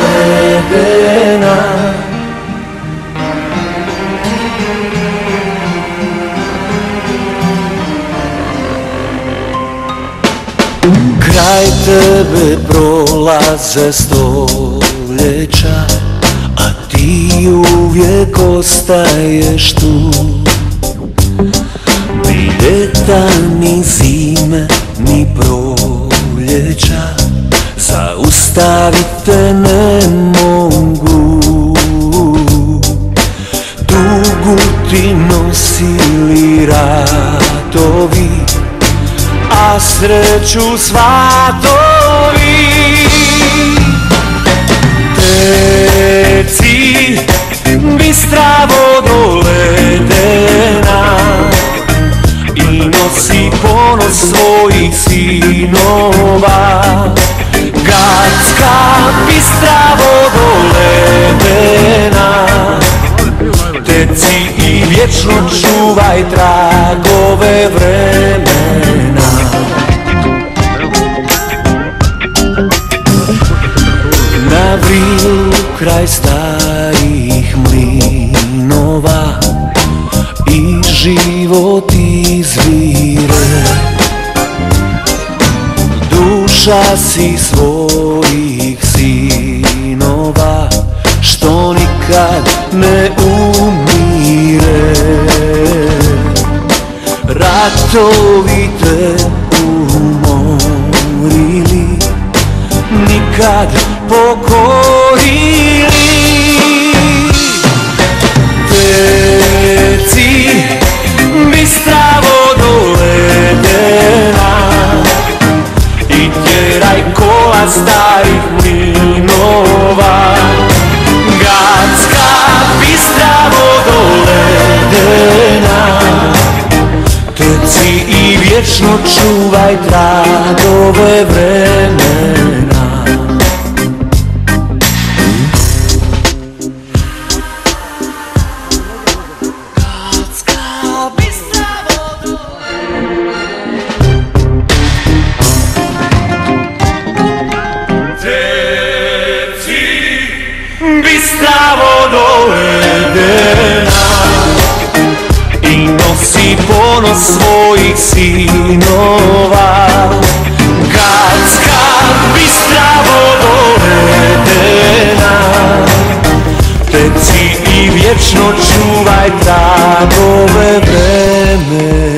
ledena. Kraj tebe prolaze stoljeća, a ti uvijek ostaješ tu. Ni ljeta, ni zime, ni proljeća zaustavit te ne mogu. Tugu ti nosili ratovi, a sreću svatovi. Teci bistra vodo ledena i nosi ponos svojih sinova. Gradska bistra vodo ledena, teci i vječno čuvaj tragove vremena. Na Vrilu kraj starih mlinova i život izvire. Duša si svojih sinova što nikad ne umire. Ratovi te umorili, nikad pokorili. Teci bistra vodo ledena i tjeraj kola starih mlinova. Gradska bistra vodo ledena, teci i vječno čuvaj tragove vremena. Bistra vodo ledena i nosi ponos svojih sinova. Gradska bistra vodo ledena, teci i vječno čuvaj tragove vremena.